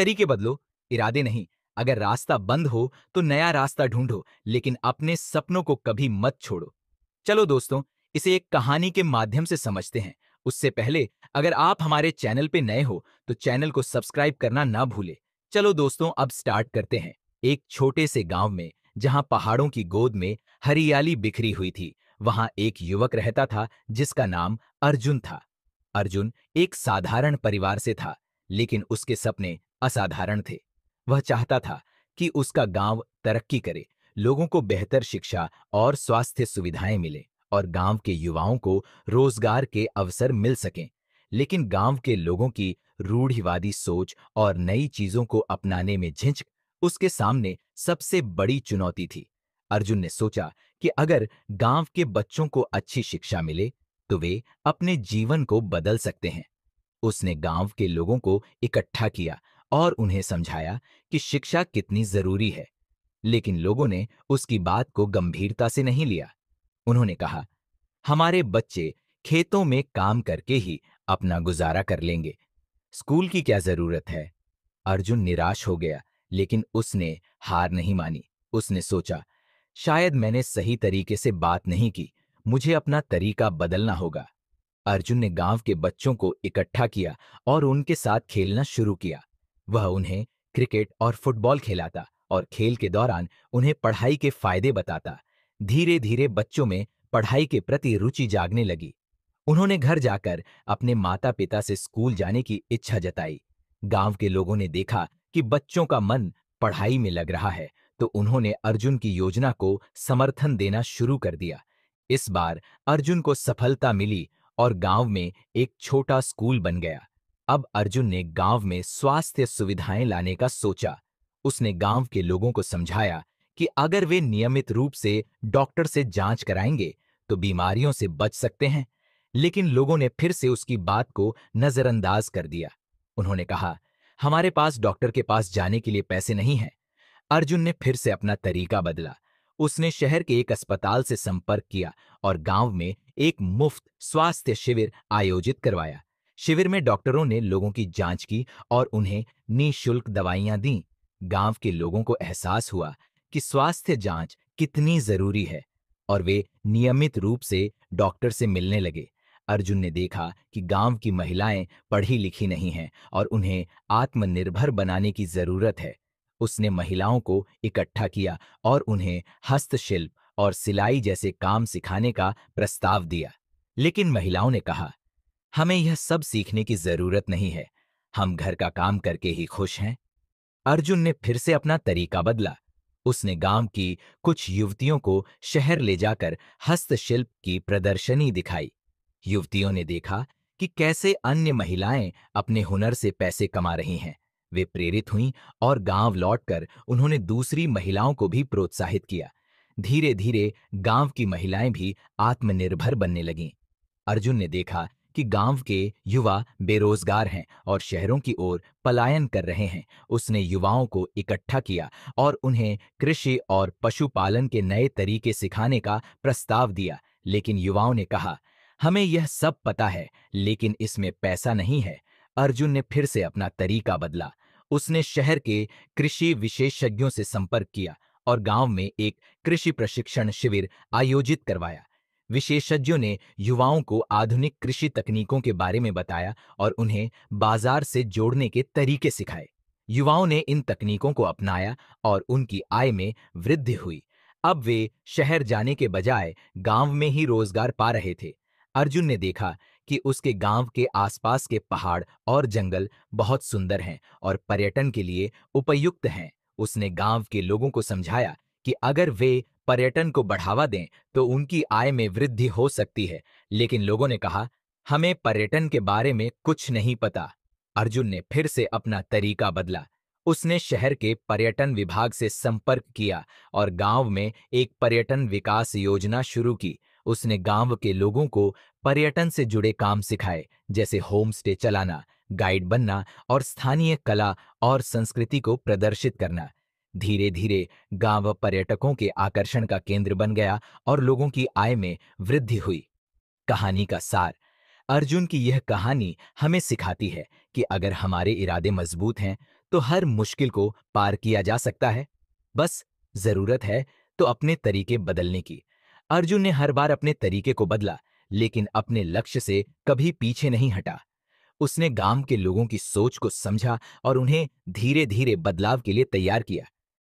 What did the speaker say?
तरीके बदलो, इरादे नहीं। अगर रास्ता बंद हो तो नया रास्ता ढूंढो, लेकिन अपने सपनों को कभी मत छोड़ो। चलो दोस्तों, इसे एक कहानी के माध्यम से समझते हैं। उससे पहले अगर आप हमारे चैनल पे नए हो तो चैनल को सब्सक्राइब करना ना भूले। चलो दोस्तों, अब स्टार्ट करते हैं। एक छोटे से गांव में, जहां पहाड़ों की गोद में हरियाली बिखरी हुई थी, वहां एक युवक रहता था जिसका नाम अर्जुन था। अर्जुन एक साधारण परिवार से था, लेकिन उसके सपने असाधारण थे। वह चाहता था कि उसका गांव तरक्की करे, लोगों को बेहतर शिक्षा और स्वास्थ्य सुविधाएं मिले और गांव के युवाओं को रोजगार के अवसर मिल सकें। लेकिन गांव के लोगों की रूढ़िवादी सोच और नई चीजों को अपनाने में झिझक उसके सामने सबसे बड़ी चुनौती थी। अर्जुन ने सोचा कि अगर गांव के बच्चों को अच्छी शिक्षा मिले तो वे अपने जीवन को बदल सकते हैं। उसने गांव के लोगों को इकट्ठा किया और उन्हें समझाया कि शिक्षा कितनी जरूरी है। लेकिन लोगों ने उसकी बात को गंभीरता से नहीं लिया। उन्होंने कहा, हमारे बच्चे खेतों में काम करके ही अपना गुजारा कर लेंगे, स्कूल की क्या जरूरत है। अर्जुन निराश हो गया, लेकिन उसने हार नहीं मानी। उसने सोचा, शायद मैंने सही तरीके से बात नहीं की, मुझे अपना तरीका बदलना होगा। अर्जुन ने गांव के बच्चों को इकट्ठा किया और उनके साथ खेलना शुरू किया। वह उन्हें क्रिकेट और फुटबॉल खिलाता और खेल के दौरान उन्हें पढ़ाई के फायदे बताता। धीरे धीरे बच्चों में पढ़ाई के प्रति रुचि जागने लगी। उन्होंने घर जाकर अपने माता पिता से स्कूल जाने की इच्छा जताई। गांव के लोगों ने देखा कि बच्चों का मन पढ़ाई में लग रहा है, तो उन्होंने अर्जुन की योजना को समर्थन देना शुरू कर दिया। इस बार अर्जुन को सफलता मिली और गांव में एक छोटा स्कूल बन गया। अब अर्जुन ने गांव में स्वास्थ्य सुविधाएं लाने का सोचा। उसने गांव के लोगों को समझाया कि अगर वे नियमित रूप से डॉक्टर से जांच कराएंगे तो बीमारियों से बच सकते हैं। लेकिन लोगों ने फिर से उसकी बात को नजरअंदाज कर दिया। उन्होंने कहा, हमारे पास डॉक्टर के पास जाने के लिए पैसे नहीं हैं। अर्जुन ने फिर से अपना तरीका बदला। उसने शहर के एक अस्पताल से संपर्क किया और गांव में एक मुफ्त स्वास्थ्य शिविर आयोजित करवाया। शिविर में डॉक्टरों ने लोगों की जांच की और उन्हें निःशुल्क दवाइयां दी। गांव के लोगों को एहसास हुआ कि स्वास्थ्य जांच कितनी जरूरी है और वे नियमित रूप से डॉक्टर से मिलने लगे। अर्जुन ने देखा कि गांव की महिलाएं पढ़ी लिखी नहीं हैं और उन्हें आत्मनिर्भर बनाने की जरूरत है। उसने महिलाओं को इकट्ठा किया और उन्हें हस्तशिल्प और सिलाई जैसे काम सिखाने का प्रस्ताव दिया। लेकिन महिलाओं ने कहा, हमें यह सब सीखने की जरूरत नहीं है, हम घर का काम करके ही खुश हैं। अर्जुन ने फिर से अपना तरीका बदला। उसने गांव की कुछ युवतियों को शहर ले जाकर हस्तशिल्प की प्रदर्शनी दिखाई। युवतियों ने देखा कि कैसे अन्य महिलाएं अपने हुनर से पैसे कमा रही हैं। वे प्रेरित हुईं और गांव लौटकर उन्होंने दूसरी महिलाओं को भी प्रोत्साहित किया। धीरे धीरे गांव की महिलाएं भी आत्मनिर्भर बनने लगीं। अर्जुन ने देखा कि गांव के युवा बेरोजगार हैं और शहरों की ओर पलायन कर रहे हैं। उसने युवाओं को इकट्ठा किया और उन्हें कृषि और पशुपालन के नए तरीके सिखाने का प्रस्ताव दिया। लेकिन युवाओं ने कहा, हमें यह सब पता है, लेकिन इसमें पैसा नहीं है। अर्जुन ने फिर से अपना तरीका बदला। उसने शहर के कृषि विशेषज्ञों से संपर्क किया और गांव में एक कृषि प्रशिक्षण शिविर आयोजित करवाया। विशेषज्ञों ने युवाओं को आधुनिक कृषि तकनीकों के बारे में बताया और उन्हें बाजार से जोड़ने के तरीके सिखाए। युवाओं ने इन तकनीकों को अपनाया और उनकी आय में वृद्धि हुई। अब वे शहर जाने के बजाय गांव में ही रोजगार पा रहे थे। अर्जुन ने देखा कि उसके गांव के आसपास के पहाड़ और जंगल बहुत सुंदर हैं और पर्यटन के लिए उपयुक्त हैं। उसने गांव के लोगों को समझाया कि अगर वे पर्यटन को बढ़ावा दें तो उनकी आय में वृद्धि हो सकती है। लेकिन लोगों ने कहा, हमें पर्यटन के बारे में कुछ नहीं पता। अर्जुन ने फिर से अपना तरीका बदला। उसने शहर के पर्यटन विभाग से संपर्क किया और गांव में एक पर्यटन विकास योजना शुरू की। उसने गांव के लोगों को पर्यटन से जुड़े काम सिखाए, जैसे होम स्टे चलाना, गाइड बनना और स्थानीय कला और संस्कृति को प्रदर्शित करना। धीरे धीरे गांव पर्यटकों के आकर्षण का केंद्र बन गया और लोगों की आय में वृद्धि हुई। कहानी का सार, अर्जुन की यह कहानी हमें सिखाती है कि अगर हमारे इरादे मजबूत हैं तो हर मुश्किल को पार किया जा सकता है। बस जरूरत है तो अपने तरीके बदलने की। अर्जुन ने हर बार अपने तरीके को बदला, लेकिन अपने लक्ष्य से कभी पीछे नहीं हटा। उसने गांव के लोगों की सोच को समझा और उन्हें धीरे धीरे बदलाव के लिए तैयार किया।